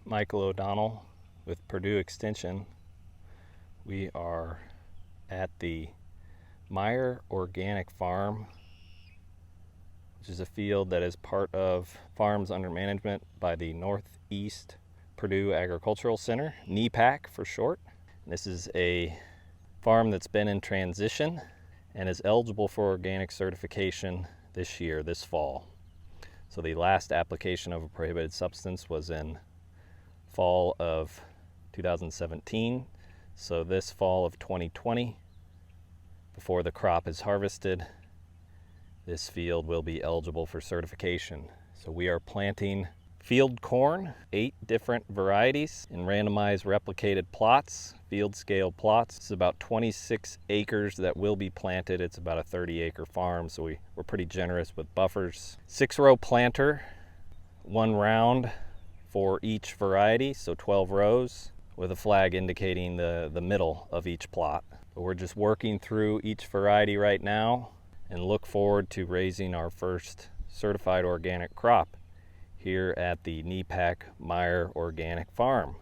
Michael O'Donnell with Purdue Extension. We are at the Myer Organic Farm, which is a field that is part of farms under management by the Northeast Purdue Agricultural Center, NEPAC for short. This is a farm that's been in transition and is eligible for organic certification this year, this fall. So the last application of a prohibited substance was in fall of 2017. So this fall of 2020, before the crop is harvested, this field will be eligible for certification. So we are planting field corn, 8 different varieties in randomized replicated plots, field scale plots. It's about 26 acres that will be planted. It's about a 30-acre farm, so we're pretty generous with buffers. 6-row planter, 1 round for each variety, so 12 rows, with a flag indicating the middle of each plot. But we're just working through each variety right now and look forward to raising our first certified organic crop here at the NEPAC Myer Organic Farm.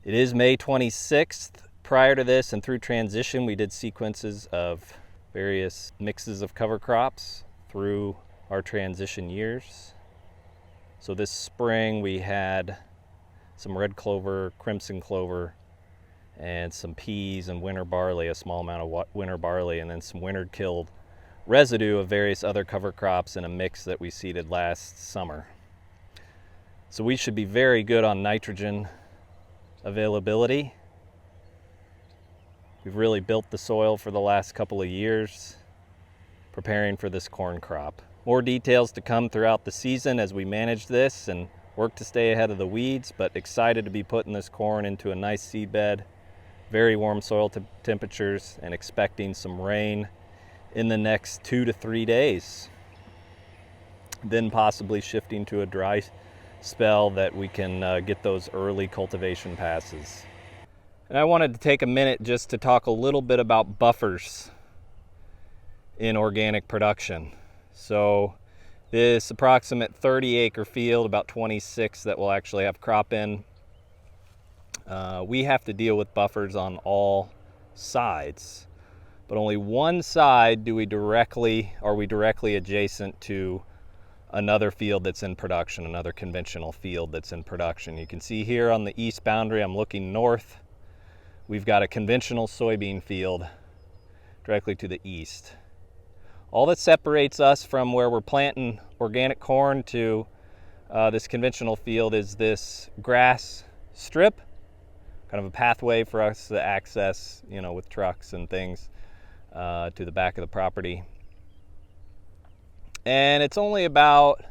It is May 26th. Prior to this and through transition, we did sequences of various mixes of cover crops through our transition years. So this spring we had some red clover, crimson clover, and some peas and winter barley, a small amount of winter barley, and then some winter killed residue of various other cover crops in a mix that we seeded last summer. So we should be very good on nitrogen availability. We've really built the soil for the last couple of years, preparing for this corn crop. More details to come throughout the season as we manage this and work to stay ahead of the weeds, but excited to be putting this corn into a nice seed bed, very warm soil temperatures, and expecting some rain in the next 2 to 3 days. Then possibly shifting to a dry spell that we can get those early cultivation passes. And I wanted to take a minute just to talk a little bit about buffers in organic production. So this approximate 30-acre field, about 26 that we'll actually have crop in, we have to deal with buffers on all sides. But only one side are we directly adjacent to another field that's in production, another conventional field that's in production. You can see here on the east boundary, I'm looking north, we've got a conventional soybean field directly to the east. All that separates us from where we're planting organic corn to this conventional field is this grass strip, kind of a pathway for us to access, with trucks and things to the back of the property. And it's only about,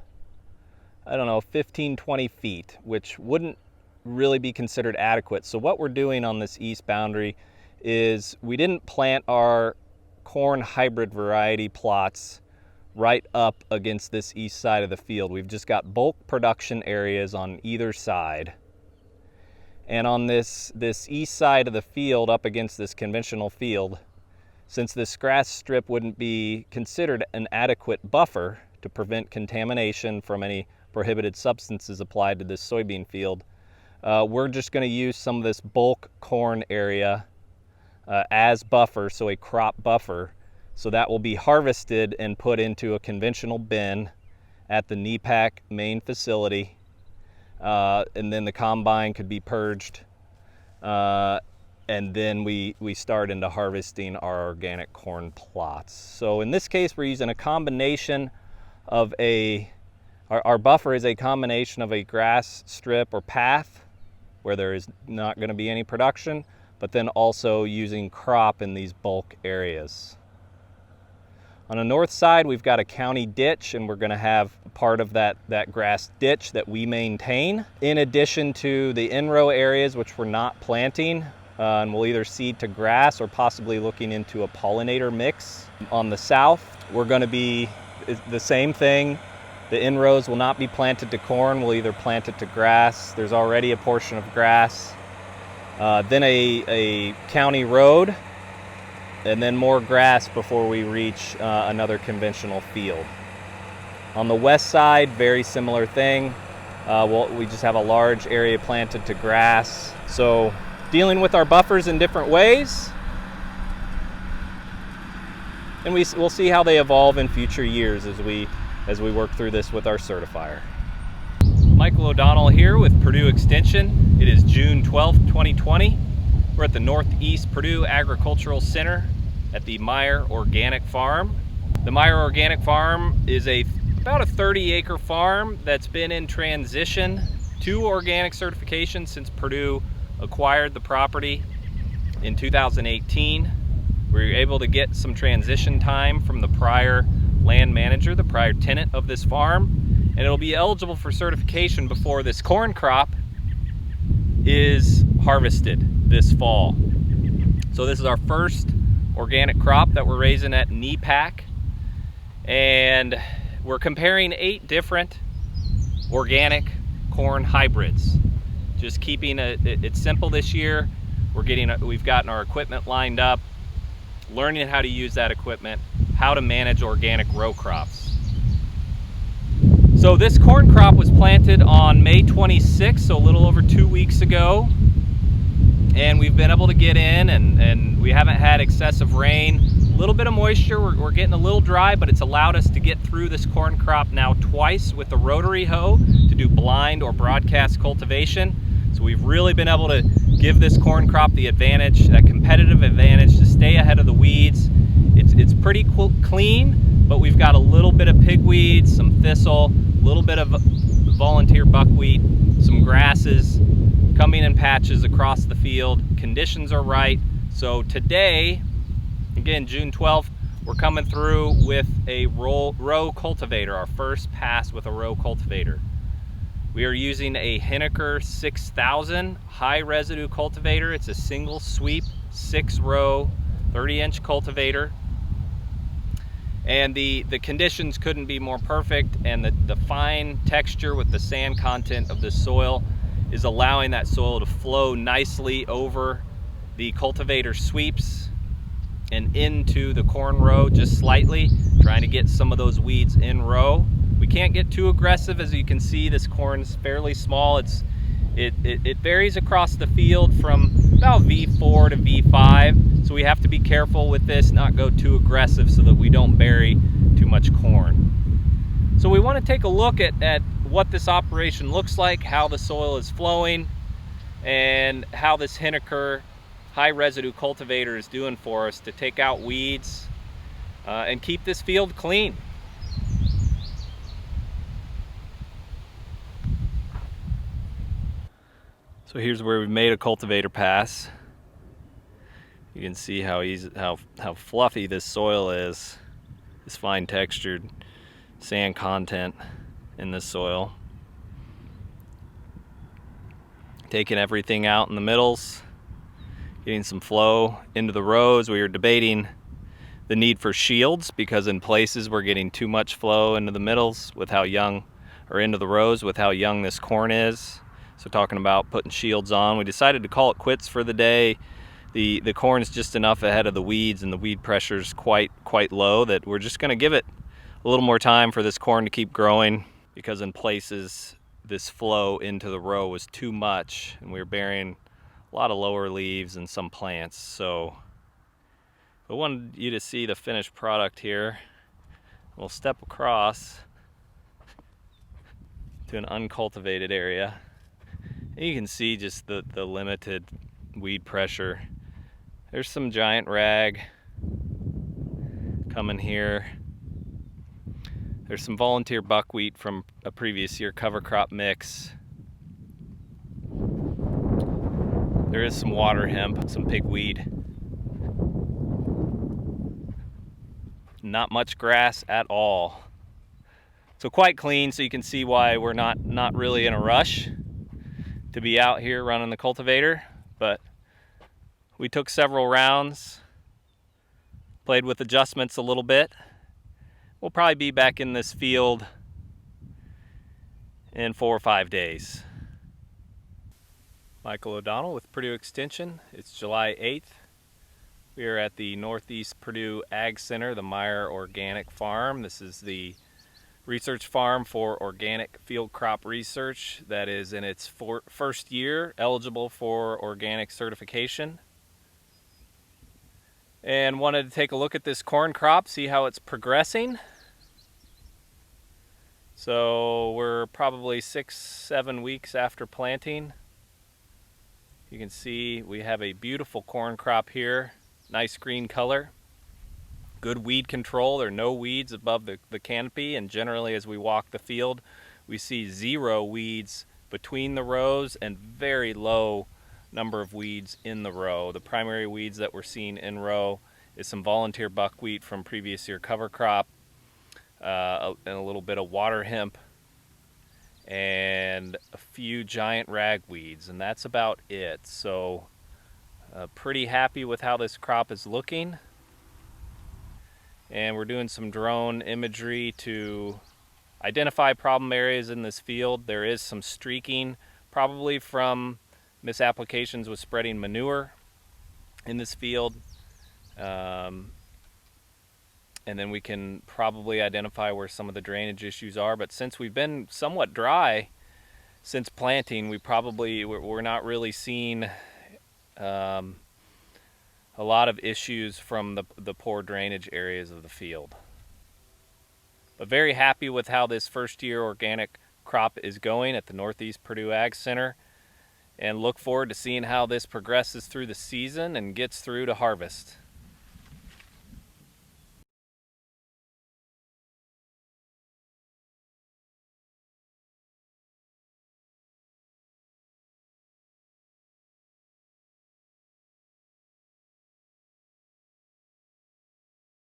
15, 20 feet, which wouldn't really be considered adequate. So what we're doing on this east boundary is we didn't plant our corn hybrid variety plots right up against this east side of the field. We've just got bulk production areas on either side. And on this east side of the field up against this conventional field, since this grass strip wouldn't be considered an adequate buffer to prevent contamination from any prohibited substances applied to this soybean field, we're just going to use some of this bulk corn area as buffer, so a crop buffer. So that will be harvested and put into a conventional bin at the NEPAC main facility. And then the combine could be purged. And then we start into harvesting our organic corn plots. So in this case, we're using a combination of our buffer is a combination of a grass strip or path where there is not going to be any production, but then also using crop in these bulk areas. On the north side, we've got a county ditch, and we're going to have part of that grass ditch that we maintain, in addition to the in-row areas, which we're not planting, and we'll either seed to grass or possibly looking into a pollinator mix. On the south, we're going to be the same thing. The in-rows will not be planted to corn. We'll either plant it to grass. There's already a portion of grass. Then a county road, and then more grass before we reach another conventional field. On the west side, very similar thing. We just have a large area planted to grass. So dealing with our buffers in different ways. And we'll see how they evolve in future years as we work through this with our certifier. Michael O'Donnell here with Purdue Extension. It is June 12th, 2020. We're at the Northeast Purdue Agricultural Center at the Myer Organic Farm. The Myer Organic Farm is about a 30-acre farm that's been in transition to organic certification since Purdue acquired the property in 2018. We were able to get some transition time from the prior land manager, the prior tenant of this farm, and it'll be eligible for certification before this corn crop is harvested this fall. So this is our first organic crop that we're raising at NEPAC, and we're comparing 8 different organic corn hybrids. Just keeping it simple this year. We've gotten our equipment lined up, learning how to use that equipment, how to manage organic row crops. So this corn crop was planted on May 26th, so a little over 2 weeks ago. And we've been able to get in, and we haven't had excessive rain. A little bit of moisture, we're getting a little dry, but it's allowed us to get through this corn crop now twice with the rotary hoe to do blind or broadcast cultivation. So we've really been able to give this corn crop the advantage, that competitive advantage, to stay ahead of the weeds. It's pretty clean, but we've got a little bit of pigweed, some thistle, a little bit of volunteer buckwheat, some grasses coming in patches across the field. Conditions are right. So today, again, June 12th, we're coming through with a row cultivator, our first pass with a row cultivator. We are using a Henniker 6000 high residue cultivator. It's a single sweep, 6-row, 30-inch cultivator. And the conditions couldn't be more perfect, and the fine texture with the sand content of the soil is allowing that soil to flow nicely over the cultivator sweeps and into the corn row just slightly, trying to get some of those weeds in row. We can't get too aggressive. As you can see, this corn's fairly small. It varies across the field from about V4 to V5, so we have to be careful with this, not go too aggressive so that we don't bury too much corn. So we want to take a look at what this operation looks like, how the soil is flowing, and how this Henniker high residue cultivator is doing for us to take out weeds and keep this field clean. So here's where we've made a cultivator pass. You can see how fluffy this soil is, this fine textured sand content in this soil. Taking everything out in the middles, getting some flow into the rows. We were debating the need for shields because in places we're getting too much flow into the middles with how young, or into the rows with how young this corn is. So talking about putting shields on. We decided to call it quits for the day. The corn's just enough ahead of the weeds, and the weed pressure's quite low, that we're just gonna give it a little more time for this corn to keep growing, because in places this flow into the row was too much and we were burying a lot of lower leaves and some plants. So I wanted you to see the finished product here. We'll step across to an uncultivated area. And you can see just the limited weed pressure. There's some giant rag coming here. There's some volunteer buckwheat from a previous year cover crop mix. There is some water hemp, some pigweed. Not much grass at all. So quite clean, so you can see why we're not really in a rush to be out here running the cultivator. But we took several rounds, played with adjustments a little bit. We'll probably be back in this field in 4 or 5 days. Michael O'Donnell with Purdue Extension. It's July 8th. We are at the Northeast Purdue Ag Center, the Myer Organic Farm. This is the research farm for organic field crop research that is in its first year, eligible for organic certification. And wanted to take a look at this corn crop, see how it's progressing. So we're probably 6-7 weeks after planting. You can see we have a beautiful corn crop here, nice green color. Good weed control. There are no weeds above the canopy, and generally as we walk the field we see 0 weeds between the rows and very low number of weeds in the row. The primary weeds that we're seeing in row is some volunteer buckwheat from previous year cover crop, and a little bit of water hemp, and a few giant ragweeds, and that's about it. So pretty happy with how this crop is looking. And we're doing some drone imagery to identify problem areas in this field. There is some streaking, probably from misapplications with spreading manure in this field. And then we can probably identify where some of the drainage issues are. But since we've been somewhat dry since planting, we're not really seeing a lot of issues from the poor drainage areas of the field. But very happy with how this first year organic crop is going at the Northeast Purdue Ag Center, and look forward to seeing how this progresses through the season and gets through to harvest.